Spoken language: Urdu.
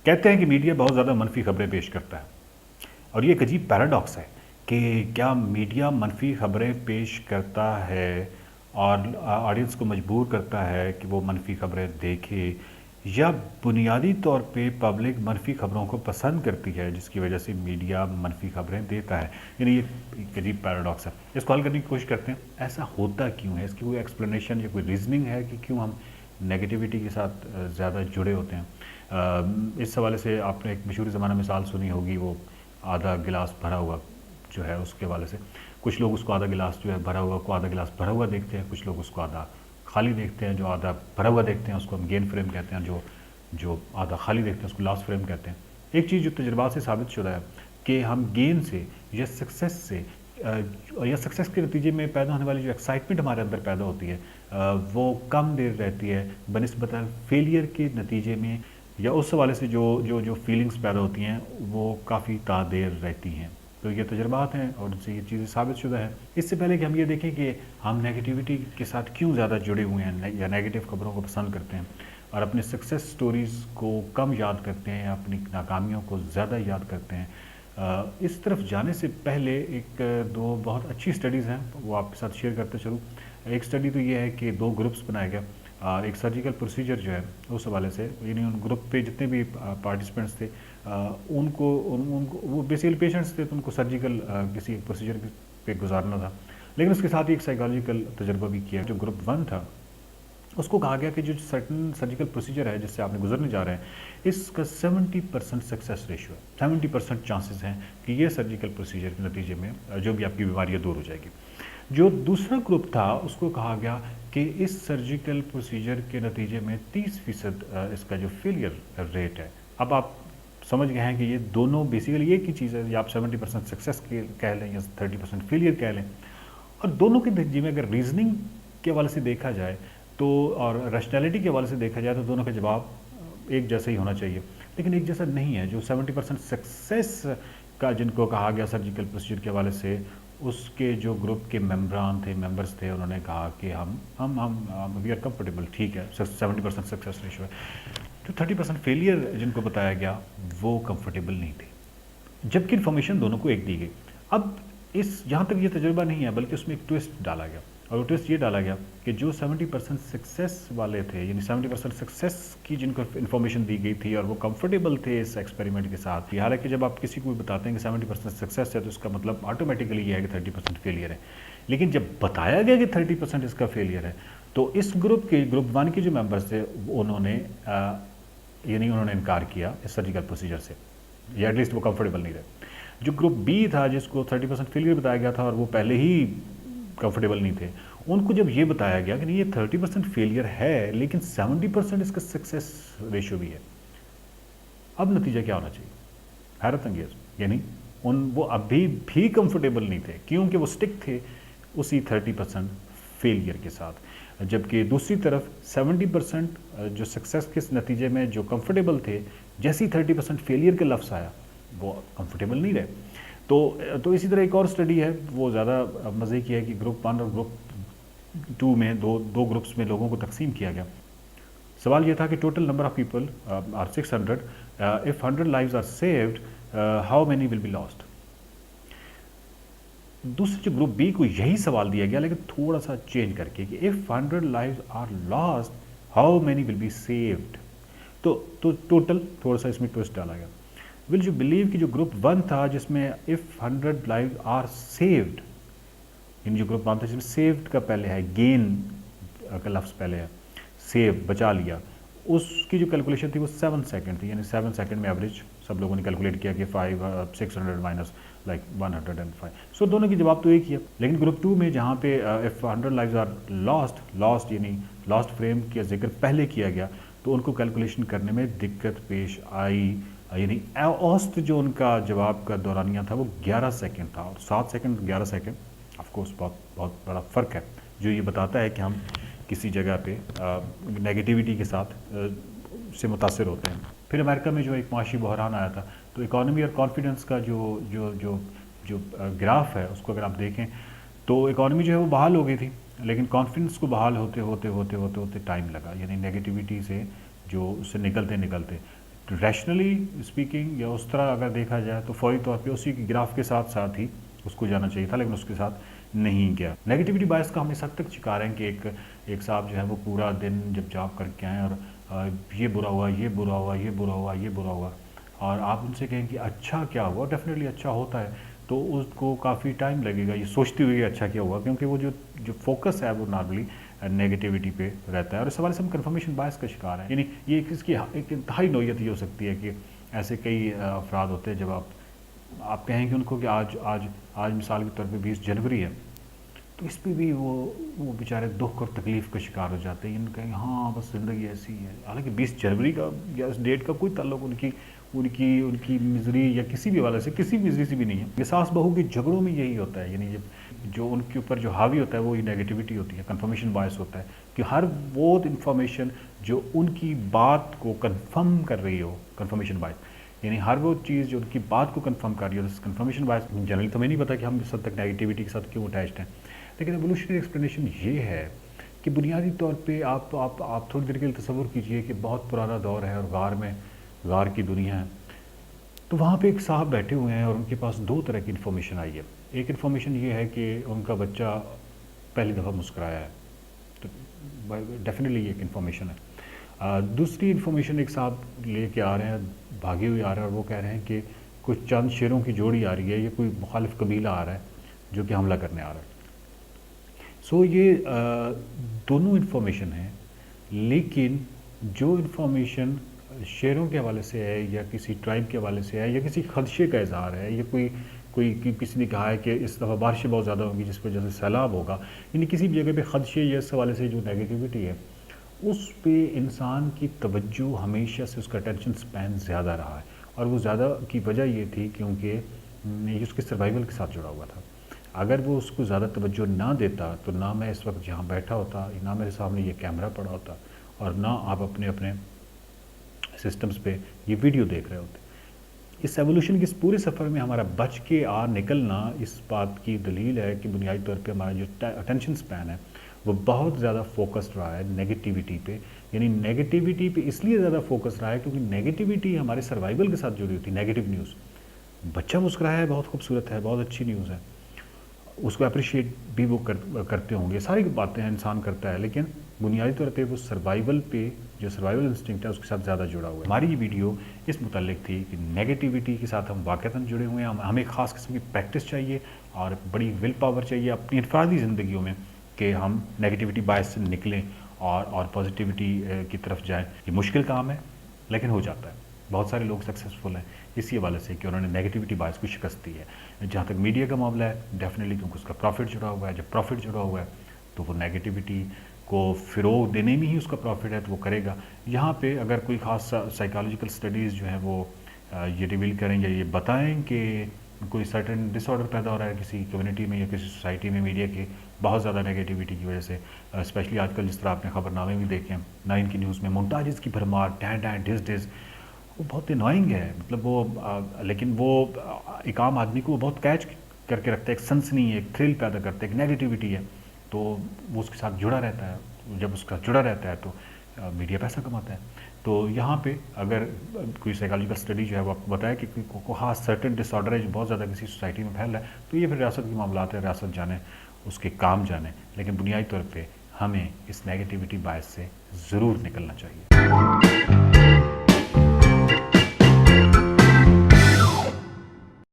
کہتے ہیں کہ میڈیا بہت زیادہ منفی خبریں پیش کرتا ہے، اور یہ ایک عجیب پیراڈاکس ہے کہ کیا میڈیا منفی خبریں پیش کرتا ہے اور آڈینس کو مجبور کرتا ہے کہ وہ منفی خبریں دیکھے، یا بنیادی طور پہ پبلک منفی خبروں کو پسند کرتی ہے جس کی وجہ سے میڈیا منفی خبریں دیتا ہے؟ یعنی یہ ایک عجیب پیراڈاکس ہے، اس کو حل کرنے کی کوشش کرتے ہیں۔ ایسا ہوتا کیوں ہے؟ اس کی کوئی ایکسپلینیشن یا کوئی ریزننگ ہے کہ کیوں ہم نیگیٹیوٹی کے ساتھ زیادہ جڑے ہوتے ہیں؟ اس حوالے سے آپ نے ایک مشہور زمانہ مثال سنی ہوگی، وہ آدھا گلاس بھرا ہوا جو ہے، اس کے حوالے سے کچھ لوگ اس کو آدھا گلاس جو ہے بھرا ہوا کو آدھا گلاس بھرا ہوا دیکھتے ہیں، کچھ لوگ اس کو آدھا خالی دیکھتے ہیں۔ جو آدھا بھرا ہوا دیکھتے ہیں اس کو ہم گین فریم کہتے ہیں، جو آدھا خالی دیکھتے ہیں اس کو لاس فریم کہتے ہیں۔ ایک چیز جو تجربات سے ثابت شدہ ہے کہ ہم گین سے یا سکسیس سے یا سکسیس کے نتیجے میں پیدا ہونے والی جو ایکسائٹمنٹ ہمارے اندر پیدا ہوتی ہے وہ کم دیر رہتی ہے بنسبت فیلئر کے نتیجے میں، یا اس حوالے سے جو فیلنگز پیدا ہوتی ہیں وہ کافی دیر رہتی ہیں۔ تو یہ تجربات ہیں اور ان سے یہ چیزیں ثابت شدہ ہیں۔ اس سے پہلے کہ ہم یہ دیکھیں کہ ہم نیگیٹیوٹی کے ساتھ کیوں زیادہ جڑے ہوئے ہیں یا نیگیٹو خبروں کو پسند کرتے ہیں اور اپنے سکسیس سٹوریز کو کم یاد کرتے ہیں، اپنی ناکامیوں کو زیادہ یاد کرتے ہیں، اس طرف جانے سے پہلے ایک دو بہت اچھی سٹڈیز ہیں، وہ آپ کے ساتھ شیئر کرتے چلوں۔ ایک سٹڈی تو یہ ہے کہ 2 گروپس بنائے گئے، اور ایک سرجیکل پروسیجر جو ہے اس حوالے سے، یعنی ان گروپ پہ جتنے بھی پارٹیسپینٹس تھے ان کو وہ بیسیکلی پیشنٹس تھے، تو ان کو سرجیکل کسی ایک پروسیجر پہ گزارنا تھا، لیکن اس کے ساتھ ہی ایک سائیکالوجیکل تجربہ بھی کیا۔ جو گروپ 1 تھا اس کو کہا گیا کہ جو سرٹن سرجیکل پروسیجر ہے جس سے آپ نے گزرنے جا رہے ہیں، اس کا 70% سکسیس ریشو ہے، 70% چانسز ہیں کہ یہ سرجیکل پروسیجر کے نتیجے میں جو بھی آپ کی بیماریاں دور ہو جائے گی۔ جو دوسرا گروپ تھا اس کو کہا گیا کہ اس سرجیکل پروسیجر کے نتیجے میں 30% اس کا جو فیلئر ریٹ ہے۔ اب آپ سمجھ گئے ہیں کہ یہ دونوں بیسیکلی ایک ہی چیز ہے، یا آپ 70% سکسیس کہہ لیں یا 30% فیلئر کہہ لیں، اور دونوں کے نتیجے میں اگر ریزننگ کے حوالے سے دیکھا جائے تو اور ریشنلٹی کے حوالے سے دیکھا جائے تو دونوں کا جواب ایک جیسا ہی ہونا چاہیے، لیکن ایک جیسا نہیں ہے۔ جو 70% سکسیس کا جن کو کہا گیا سرجیکل پروسیجر کے حوالے سے، اس کے جو گروپ کے ممبرز تھے انہوں نے کہا کہ ہم وی آر کمفرٹیبل، ٹھیک ہے، 70% سکسیس ریشو ہے۔ جو 30% فیلئر جن کو بتایا گیا وہ کمفرٹیبل نہیں تھے، جبکہ انفارمیشن دونوں کو ایک دی گئی۔ اب جہاں تک یہ تجربہ نہیں ہے بلکہ اس میں ایک ٹوسٹ ڈالا گیا، اور وہ ٹوسٹ یہ ڈالا گیا کہ جو 70% سکسیس والے تھے، یعنی 70% سکسیس کی جن کو انفارمیشن دی گئی تھی اور وہ کمفرٹیبل تھے اس ایکسپیریمنٹ کے ساتھ، حالانکہ جب آپ کسی کو بتاتے ہیں کہ 70% سکسیس ہے تو اس کا مطلب آٹومیٹکلی یہ ہے کہ 30% فیلئر ہے، لیکن جب بتایا گیا کہ 30% اس کا فیلئر ہے تو اس گروپ 1 کے جو ممبرز تھے انہوں نے انکار کیا اس سرجیکل پروسیجر سے، یا ایٹ لیسٹ وہ کمفرٹیبل نہیں رہے۔ جو گروپ بی تھا جس کو 30% فیلئر بتایا گیا تھا اور وہ پہلے ہی کمفرٹیبل نہیں تھے، ان کو جب یہ بتایا گیا کہ نہیں، یہ 30% فیلئر ہے لیکن 70% اس کا سکسیس ریشو بھی ہے، اب نتیجہ کیا ہونا چاہیے؟ حیرت انگیز، یعنی وہ ابھی بھی کمفرٹیبل نہیں تھے کیونکہ وہ سٹک تھے اسی 30% فیلئر کے ساتھ، جبکہ دوسری طرف 70% جو سکسیس کے نتیجے میں جو کمفرٹیبل تھے، جیسی 30% فیلئر کا لفظ آیا وہ کمفرٹیبل نہیں رہے۔ تو اسی طرح ایک اور سٹڈی ہے، وہ زیادہ مزے کی ہے، کہ گروپ 1 اور گروپ 2 میں دو گروپس میں لوگوں کو تقسیم کیا گیا۔ سوال یہ تھا کہ total number of people are 600، if 100 lives are saved, how many will be lost؟ دوسرے جو گروپ بی کو یہی سوال دیا گیا لیکن تھوڑا سا چینج کر کے کہ if 100 lives are lost, how many will be saved؟ تو ٹوٹل تھوڑا سا اس میں ٹوسٹ ڈالا گیا۔ ول یو بلیو کہ جو گروپ 1 تھا جس میں if 100 lives are saved، یعنی جو گروپ 1 تھا جس میں سیوڈ کا پہلے ہے، گین کا لفظ پہلے ہے، سیو بچا لیا، اس کی جو کیلکولیشن تھی وہ 7 سیکنڈ تھی، یعنی 7 سیکنڈ میں ایوریج سب لوگوں نے کیلکولیٹ کیا کہ 600 مائنس 105۔ سو دونوں کی جواب تو ایک ہی ہے، لیکن گروپ 2 میں جہاں پہ if 100 lives are lost یعنی لاسٹ فریم کا ذکر پہلے کیا گیا، تو ان کو کیلکولیشن کرنے میں دقت پیش آئی، یعنی اوسط جو ان کا جواب کا دورانیہ تھا وہ 11 سیکنڈ تھا، اور 7 سیکنڈ 11 سیکنڈ آف کورس بہت بڑا فرق ہے، جو یہ بتاتا ہے کہ ہم کسی جگہ پہ نیگیٹیوٹی کے ساتھ سے متاثر ہوتے ہیں۔ پھر امریکہ میں جو ایک معاشی بحران آیا تھا، تو اکانومی اور کانفیڈنس کا جو گراف ہے اس کو اگر آپ دیکھیں تو اکانومی جو ہے وہ بحال ہو گئی تھی، لیکن کانفیڈنس کو بحال ہوتے ٹائم لگا، یعنی نیگیٹیوٹی سے جو اس سے نکلتے ریشنلی اسپیکنگ یا اس طرح اگر دیکھا جائے تو فوری طور پہ اسی کی گراف کے ساتھ ساتھ ہی اس کو جانا چاہیے تھا، لیکن اس کے ساتھ نہیں گیا۔ نیگیٹیوٹی بائس کا ہم اس حد تک شکار ہیں کہ ایک صاحب جو ہے وہ پورا دن جب جاب کر کے آئیں اور یہ برا ہوا، یہ برا ہوا، یہ برا ہوا، یہ برا ہوا، اور آپ ان سے کہیں کہ اچھا کیا ہوا، ڈیفینیٹلی اچھا ہوتا ہے تو اس کو کافی ٹائم لگے گا یہ سوچتے ہوئے اچھا کیا ہوا، کیونکہ وہ جو فوکس ہے وہ نارملی نیگیٹیوٹی پہ رہتا ہے، اور اس حوالے سے ہم کنفرمیشن بائس کا شکار ہیں۔ یعنی یہ اس کی ایک انتہائی نوعیت یہ ہو سکتی ہے کہ ایسے کئی افراد ہوتے ہیں جب آپ کہیں کہ ان کو کہ آج مثال کے طور پہ 20 جنوری ہے، تو اس پہ بھی وہ بیچارے دکھ اور تکلیف کا شکار ہو جاتے ہیں، ان کہیں ہاں بس زندگی ایسی ہے، حالانکہ 20 جنوری کا یا اس ڈیٹ کا کوئی تعلق ان کی مزری یا کسی بھی حوالے سے کسی مزری سے بھی نہیں ہے۔ ساس بہو کے جھگڑوں میں یہی ہوتا ہے، یعنی جو ان کے اوپر جو حاوی ہوتا ہے وہ نیگیٹیوٹی ہوتی ہے، کنفرمیشن بائس ہوتا ہے کہ ہر وہ انفارمیشن جو ان کی بات کو کنفرم کر رہی ہو، کنفرمیشن بائس، یعنی ہر وہ چیز جو ان کی بات کو کنفرم کر رہی ہو، کنفرمیشن بائس جنرلی تو ہمیں نہیں پتا کہ ہم اس حد تک نیگیٹیوٹی کے ساتھ کیوں اٹیچڈ ہیں، لیکن ایوولوشنری ایکسپلینیشن یہ ہے کہ بنیادی طور پہ آپ تھوڑی دیر کے لیے تصور کیجئے کہ بہت پرانا دور ہے اور غار کی دنیا ہے، تو وہاں پہ ایک صاحب بیٹھے ہوئے ہیں اور ان کے پاس دو طرح کی انفارمیشن آئی ہے۔ ایک انفارمیشن یہ ہے کہ ان کا بچہ پہلی دفعہ مسکرایا ہے، تو ڈیفینیٹلی یہ ایک انفارمیشن ہے۔ دوسری انفارمیشن ایک صاحب لے کے آ رہے ہیں، بھاگے ہوئے آ رہے ہیں، اور وہ کہہ رہے ہیں کہ کچھ چند شیروں کی جوڑی آ رہی ہے، یہ کوئی مخالف قبیلہ آ رہا ہے جو کہ حملہ کرنے آ رہا ہے۔ سو یہ دونوں انفارمیشن ہیں، لیکن جو انفارمیشن شیروں کے حوالے سے ہے یا کسی ٹرائب کے حوالے سے ہے یا کسی خدشے کا اظہار ہے، یا کسی نے کہا ہے کہ اس دفعہ بارشیں بہت زیادہ ہوں گی جس وجہ سے سیلاب ہوگا، یعنی کسی بھی جگہ پہ خدشے یا اس حوالے سے جو نیگیٹیوٹی ہے اس پہ انسان کی توجہ ہمیشہ سے اس کا اٹینشن سپین زیادہ رہا ہے، اور وہ زیادہ کی وجہ یہ تھی کیونکہ یہ اس کے سروائیول کے ساتھ جڑا ہوا تھا۔ اگر وہ اس کو زیادہ توجہ نہ دیتا تو نہ میں اس وقت جہاں بیٹھا ہوتا، نہ میرے سامنے یہ کیمرہ پڑا ہوتا، اور نہ آپ اپنے سسٹمز پہ یہ ویڈیو دیکھ رہے ہوتے۔ اس ایوولوشن کے اس پورے سفر میں ہمارا بچ کے نکلنا اس بات کی دلیل ہے کہ بنیادی طور پہ ہمارا جو اٹینشن سپین ہے وہ بہت زیادہ فوکسڈ رہا ہے نیگیٹیوٹی پہ، یعنی نیگیٹیوٹی پہ اس لیے زیادہ فوکس رہا ہے کیونکہ نیگیٹیوٹی ہمارے سروائیول کے ساتھ جڑی ہوتی ہے۔ نیگیٹو نیوز، بچہ مسکرایا ہے، بہت خوبصورت ہے، بہت اچھی نیوز ہے، اس کو اپریشیٹ بھی وہ کرتے ہوں گے، ساری باتیں انسان کرتا ہے، لیکن بنیادی طور پہ وہ سروائیول پہ جو سروائیول انسٹنکٹ ہے اس کے ساتھ زیادہ جڑا ہوا ہے۔ ہماری یہ ویڈیو اس متعلق تھی کہ نیگیٹیوٹی کے ساتھ ہم واقعتاً جڑے ہوئے ہیں، ہمیں ایک خاص قسم کی پریکٹس چاہیے اور بڑی ول پاور چاہیے اپنی انفرادی زندگیوں میں کہ ہم نیگیٹیوٹی باعث سے نکلیں اور پازیٹیوٹی کی طرف جائیں۔ یہ مشکل کام ہے لیکن ہو جاتا ہے، بہت سارے لوگ سکسیزفل ہیں اسی حوالے سے کہ انہوں نے نیگیٹیوٹی باعث کو شکست دی ہے۔ جہاں تک میڈیا کا معاملہ ہے ڈیفینیٹلی کیونکہ اس کا پروفٹ جڑا ہوا ہے، جب پروفٹ جڑا ہوا ہے تو وہ نیگیٹیوٹی کو فروغ دینے میں ہی اس کا پروفٹ ہے تو وہ کرے گا۔ یہاں پہ اگر کوئی خاص سائیکالوجیکل سٹڈیز جو ہیں وہ یہ ریویل کریں یا یہ بتائیں کہ کوئی سرٹن ڈس آرڈر پیدا ہو رہا ہے کسی کمیونٹی میں یا کسی سوسائٹی میں میڈیا کے بہت زیادہ نیگیٹیوٹی کی وجہ سے، اسپیشلی آج کل جس طرح آپ نے خبر نامے بھی دیکھیں 9 کی نیوز میں مونٹاجز کی بھرمار، ڈز وہ بہت انوائنگ ہے، مطلب وہ لیکن وہ ایک عام آدمی کو وہ بہت کیچ کر کے رکھتا ہے، ایک سنسنی ہے، ایک تھرل پیدا کرتا ہے، ایک نیگیٹیوٹی ہے، تو وہ اس کے ساتھ جڑا رہتا ہے۔ جب اس کا جڑا رہتا ہے تو میڈیا پیسہ کماتا ہے۔ تو یہاں پہ اگر کوئی سائیکالوجیکل اسٹڈی جو ہے وہ آپ کو بتائے کہ کوئی خاص سرٹن ڈس آرڈر ہے جو بہت زیادہ کسی سوسائٹی میں پھیل رہا ہے تو یہ پھر ریاست کے معاملات ہے، ریاست جانے اس کے کام جانے، لیکن بنیادی طور پہ ہمیں اس نیگیٹیوٹی باعث سے ضرور نکلنا چاہیے۔